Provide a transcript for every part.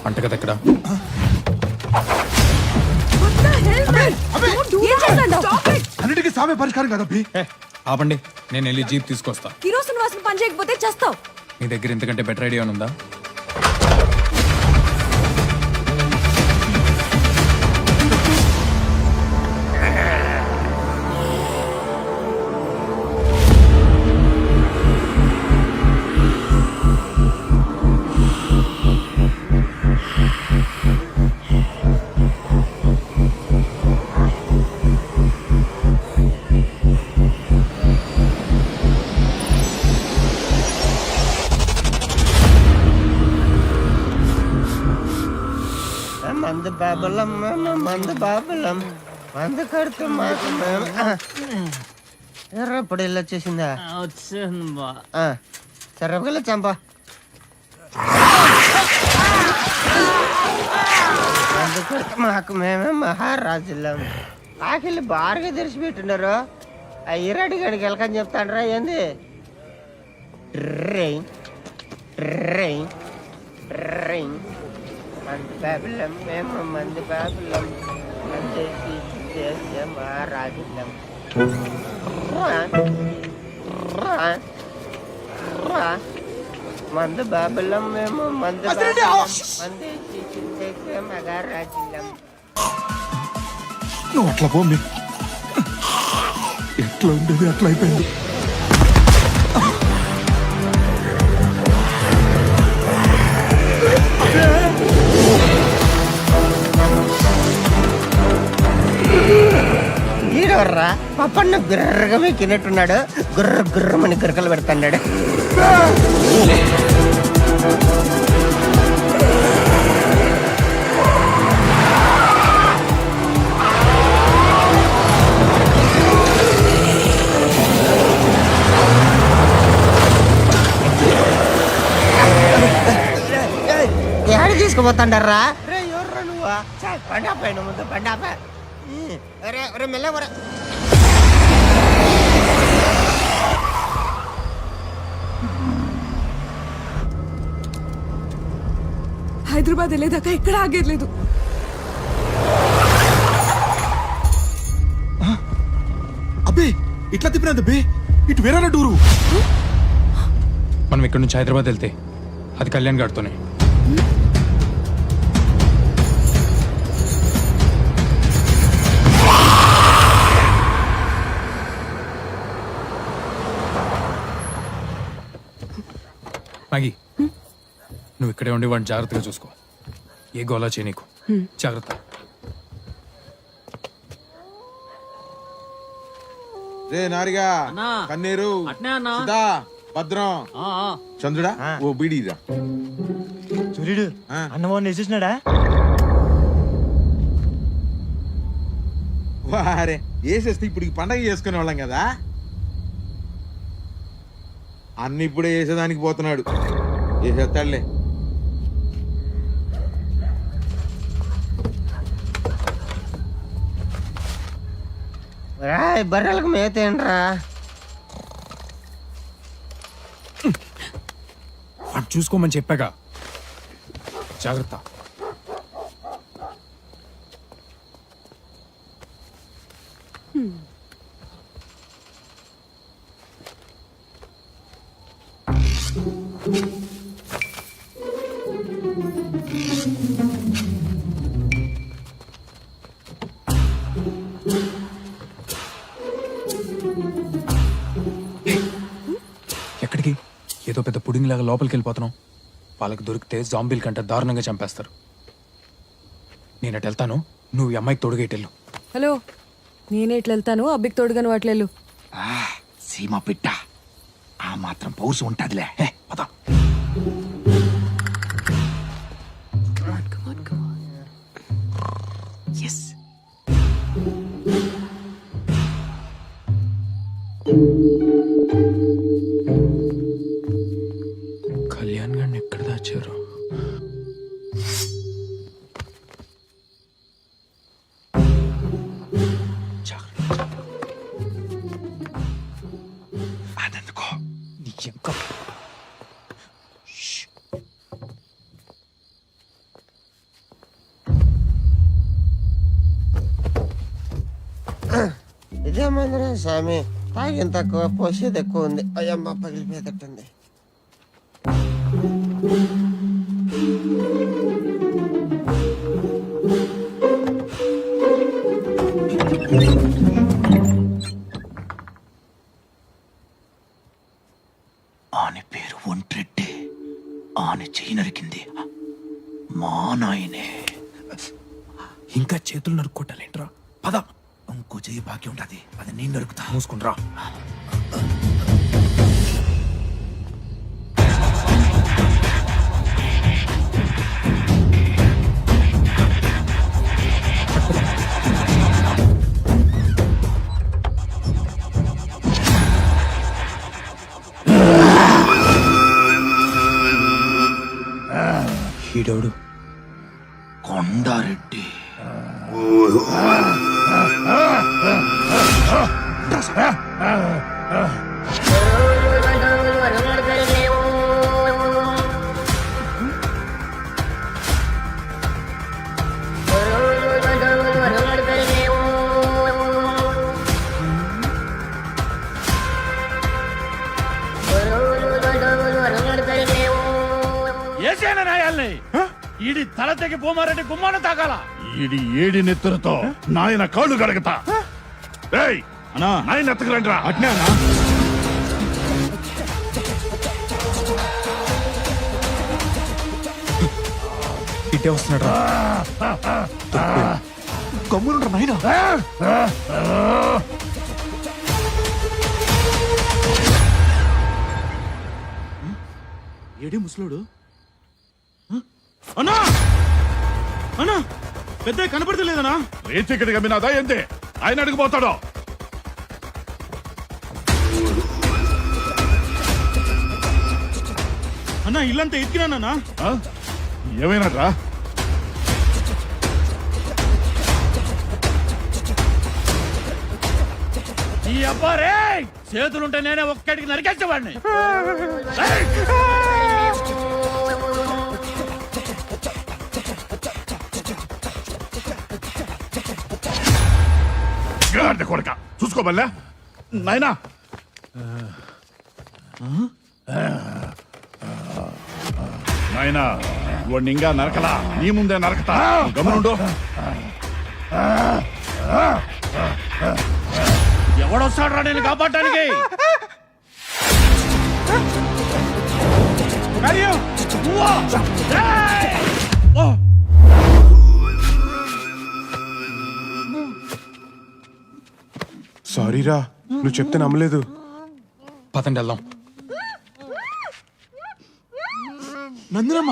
అంట కదా ఇక్కడ. అన్నిటికీ సామే పరిష్కారం కదా అబ్బి. ఆపండి, నేను వెళ్ళి జీప్ తీసుకొస్తా. కిరోసిన్ వాసన పని చేయకపోతే చేస్తావు. మీ దగ్గర ఇంతకంటే బెటర్ ఐడియా ఉందా? మందు బాబులం మందు బాబులం మందు కడుతూ మాకు ఎర్రప్పుడు ఇల్లు వచ్చేసిందా? వచ్చింది సర్రపగల చంప మందు కడుతూ మాకు మేమే మహారాజులం. ఆకిళ్ళు బారుగా తెరిచిపెట్టున్నారు. ఆ ఈరాడి గడికి వెళ్ళకని చెప్తాండ్రా ఏంది? ర్రై ర్రై ర్రై మంది బాబులం మేము మంది బాబులం దేశ మహారాజులం. మంది బాబులం మేము మంది మంది దేశ మహారాజులం. నువ్వు అట్లా పోండి, ఎట్లా ఉండేది అట్లా అయిపోయింది. ఈడవర్రా పప్పన్న గుర్రగా మెక్కినట్టున్నాడు. గుర్ర గుర్రమని గురకలు పెడతాడు. ఏడు తీసుకుపోతాండర్రా? రే ఎవర్రా నువ్వా? పండాపాయన ముందు పండాపా. మెల్ల హైదరాబాద్ వెళ్ళేదాకా ఇక్కడ ఆగేది లేదు. అబ్బే ఇట్లా తిప్పినది అబ్బే, ఇటు వేరే టూరు. మనం ఇక్కడ నుంచి హైదరాబాద్ వెళ్తే అది కళ్యాణ్ గారితోనే. మ్యాగీ, నువ్వు ఇక్కడే ఉండి వాడిని జాగ్రత్తగా చూసుకో. ఏ గోలా చేయ నీకు. జాగ్రత్త. రే నారిగా అన్నా. కన్నీరు అట్నే అన్నా. సుధా, భద్రం చంద్రుడా ఓ బీడీరా. సూర్యుడు అన్నమోహన్ వేసేసినాడా? వారే వేసేస్తే ఇప్పుడు ఈ పండగ చేసుకునే వాళ్ళం కదా. అన్ని ఇప్పుడే వేసేదానికి పోతున్నాడు. వేసేస్తాడులే. బర్రెలకు మేతేంట్రా? వాడు చూసుకోమని చెప్పాగా. జాగ్రత్త. ఎక్కడికి? ఏదో పెద్ద పుడింగ్ లాగా లోపలికి వెళ్ళిపోతున్నాం. వాళ్ళకి దొరికితే జాంబీల కంటే దారుణంగా చంపేస్తారు. నేను అటు వెళ్తాను, నువ్వు ఈ అమ్మాయికి తోడుగా ఇటు వెళ్ళు. హలో, నేనే ఇట్లా వెళ్తాను, అబ్బికి తోడుగాను అట్లెళ్ళు. సీమ పిట్ట ఆ మాత్రం పౌరుషం ఉంటదిలే. పద. కళ్యాణ్ గారిని ఎక్కడ దాచారు? అదెందుకో నీ ఇంకా ఇదే మందిరం స్వామి, తాగిన తక్కువ పోసేది ఎక్కువ ఉంది. అయ్యమ్మ పగిలిపోయేటట్టుంది. ఆని పేరు ఒంట్రెడ్డి. ఆని చెయ్యి నరికింది మా నాయనే. ఇంకా చేతులు నరుక్కోటాలేంట్రా? పద, ఇంకో చెయ్యి బాకీ ఉంటది, అది నేను నరుకుతా. మూసుకునిరా. ఈడోడు కొండారెడ్డి. ఏసేనా నాయాల్ని ఈడి తల తెగి భూమారెడ్డి గుమ్మాన తాగాల. ఈడి ఏడి నెత్తులతో నాయన కాళ్ళు గడగతా. ఏయ్ అన్నా, నాయన ఎత్తకరండి రా. అట్నే అన్నా. ఇటే వస్తున్నాడు రా. గమ్మునుండ్రా నాయనా. ఏడి ముసలోడు? అన్నా అన్నా, పెద్ద కనపడతలేదనా? రేచికటి గమ్మినాదా ఏంది? ఆయన అడిగిపోతాడు. అన్నా ఇల్లంతా ఎత్తికిరానా? ఏమైనట్రా? ఈ అబ్బారే చేతులుంటే నేనే ఒక్కడికి నరికేసేవాడిని. గాడిద కొడక చూసుకోబల్లే నాయనా. నాయనా, వాడిని ఇంకా నరకలా, నీ ముందే నరకతా. గమనుండు. ఎవడొస్తాడ్రా నేను కాపాడటానికి? సారీరా, నువ్వు చెప్తే నమ్మలేదు. పదండి వెళ్దాం. నందినమ్మ,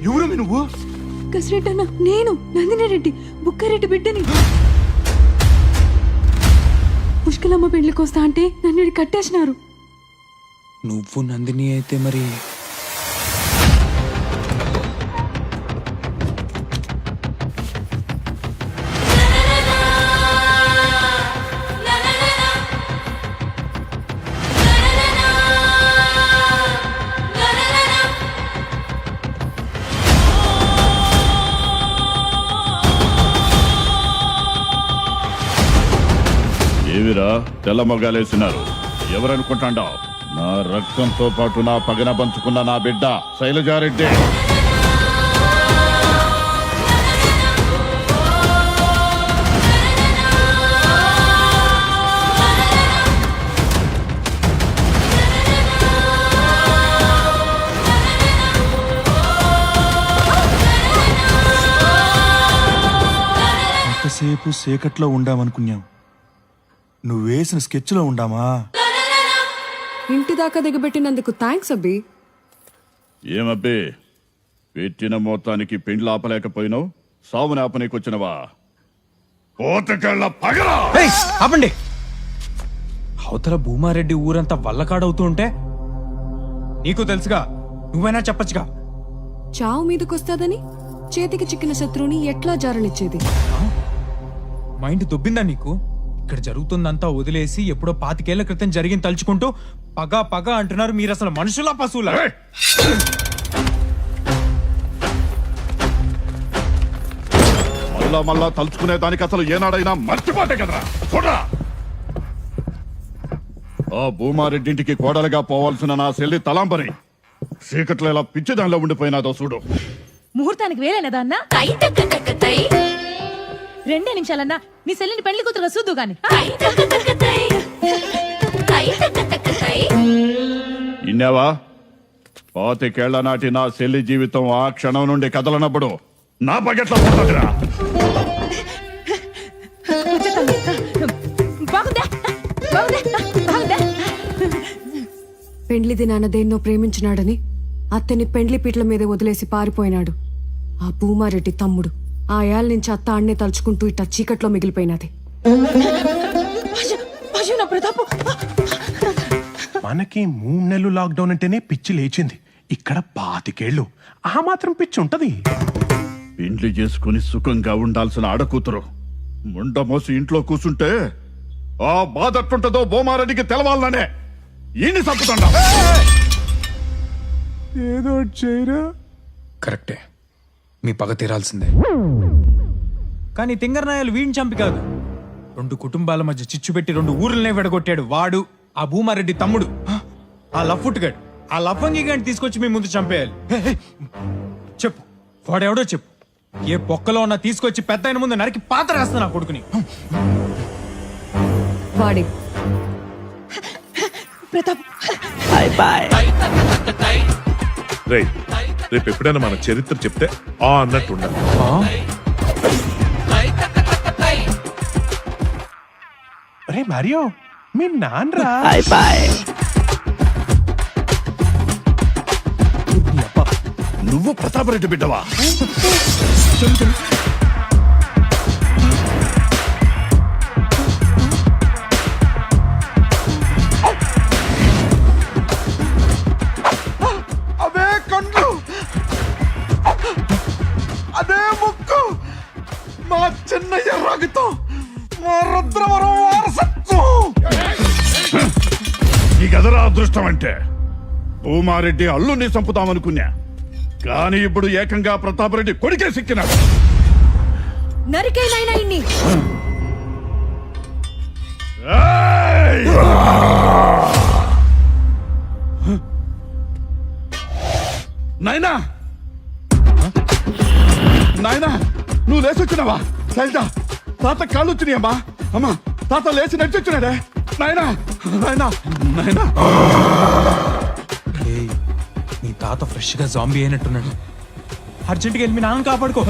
ఎవరమ్మి నువ్వు? కసిరెడ్డి అన్న, నేను నందినిరెడ్డి, బుక్కారెడ్డి బిడ్డని. పుష్కలమ్మ పెళ్లికి వస్తా అంటే నన్ను ఈడ కట్టేసినారు. నువ్వు నందిని అయితే మరి ఏవిరా తెల్ల మొగాలేసినారు? ఎవరనుకుంటాండావు? నా రక్తంతో పాటు నా పగన పంచుకున్న నా బిడ్డ శైలజారెడ్డి. ఎంతసేపు సేకట్లో ఉండామనుకున్నాం, నువ్వేసిన స్కెచ్లో ఉండామా? ఇంటి దాకా దిగబెట్టినందుకు థ్యాంక్స్ అబ్బి. ఏమబ్బే, పెట్టిన మొత్తానికి పెండ్లు ఆపలేకపోయినావు, సావుని ఆపనీకొచ్చినవా? పోతకెళ్ళ పగలా! ఏయ్, ఆపండి. అవతల భూమారెడ్డి ఊరంతా వల్లకాడవుతూ ఉంటే నీకు తెలుసుగా, నువ్వైనా చెప్పచ్చుగా. చావు మీదకొస్తాదని చేతికి చిక్కిన శత్రువుని ఎట్లా జారనిచ్చేది? మైండ్ దొబ్బిందా నీకు? ఇక్కడ జరుగుతుందంతా వదిలేసి ఎప్పుడో 25 ఏళ్ల క్రితం జరిగింది తలుచుకుంటూ పగ పగ అంటున్నారు. మీరు అసలు మనుషులా పశువులా? మళ్ళా మళ్ళా తలుచుకునే దానికి అసలు ఏనాడైనా మర్చిపోతే కదరా. చూడరా, ఆ భూమారెడ్డింటికి కోడలుగా పోవాల్సిన నా చెల్లి తలాంబరి చీకట్లో ఇలా పిచ్చి దానిలో ఉండిపోయినాదో చూడు. ముహూర్తానికి వేరేనదా అన్నా? 2 నిమిషాలన్నా నీ సెల్లిని పెళ్లి కూతురు చూద్దు గాని. ఇన్నావా? 25 ఏళ్ల నాటి నా చెల్లి జీవితం ఆ క్షణం నుండి కదలనప్పుడు నా పగెట్లా పోతుందిరా. బాగుందా? బాగుందా? బాగుందా? పెండ్లి దినాన దేన్నో ప్రేమించినాడని అత్తని పెండ్లి పీటల మీద వదిలేసి పారిపోయినాడు ఆ భూమారెడ్డి తమ్ముడు. ఆ ఏళ్ళ నుంచి అత్త అన్నే తలుచుకుంటూ ఇట్టా చీకట్లో మిగిలిపోయినది. అయ్యో నా ప్రతాపు! మనకి 3 నెలలు లాక్డౌన్ అంటేనే పిచ్చి లేచింది. ఇక్కడ 25 ఏళ్ళు ఆ మాత్రం పిచ్చి ఉంటది. ఇండ్లు చేసుకుని సుఖంగా ఉండాల్సిన ఆడకూతురు ముండమోసి ఇంట్లో కూర్చుంటే ఆ బాధ ఎట్టుంటదో భూమారెడ్డికి తెలవాలనే ఈయన్ని చంపుతుండా. ఏదో చేయరా. కరెక్టే, మీ పగ తీరాల్సిందే. కానీ తింగరనాయాలు వీడిని చంపి కాదు, 2 కుటుంబాల మధ్య చిచ్చు పెట్టి 2 ఊర్లనే విడగొట్టాడు వాడు, ఆ భూమారెడ్డి తమ్ముడు. ఆ లఫ్ఫుట్టుగాడు, ఆ లఫంగి గాడిని తీసుకొచ్చి మీ ముందు చంపేయాలి. చెప్పు, వాడెవడో చెప్పు. ఏ పొక్కలో ఉన్నా తీసుకొచ్చి పెద్ద ఆయన ముందు నరికి పాత రాస్తా నా కొడుకుని. వాడి ప్రతాప్ రేపు ఎప్పుడైనా మన చరిత్ర చెప్తే ఆ అన్నట్టు ఉండాలి. అరే మరియో, మీ నాన్నరా? నువ్వు ప్రతాపరెడ్డి బిడ్డవా? అదే కండ్లు, అదే ముక్కు, మా చిన్నయ్య రక్తం, మా రుద్రవరం వారసత్వం. ఈ గదరా అదృష్టం అంటే. భూమారెడ్డి అల్లుని చంపుతామనుకున్నా, కానీ ఇప్పుడు ఏకంగా ప్రతాపరెడ్డి కొడుకే సిక్కినాడు. నరికైనా ఇన్ని ఏయ్! నాయనా, నాయనా, నువ్వు లేచొచ్చినావా? శైలజ, తాత కాళ్ళు వచ్చినాయమ్మా. అమ్మా, తాత లేచి నడిచొచ్చినాడే. నాయనా, నాయనా, నాయనా. ఏయ్, నీ తాత ఫ్రెష్ గా జాంబీ అయినట్టున్నాడు. అర్జెంట్గా వెళ్ళి మీ నాన్న కాపాడుకో.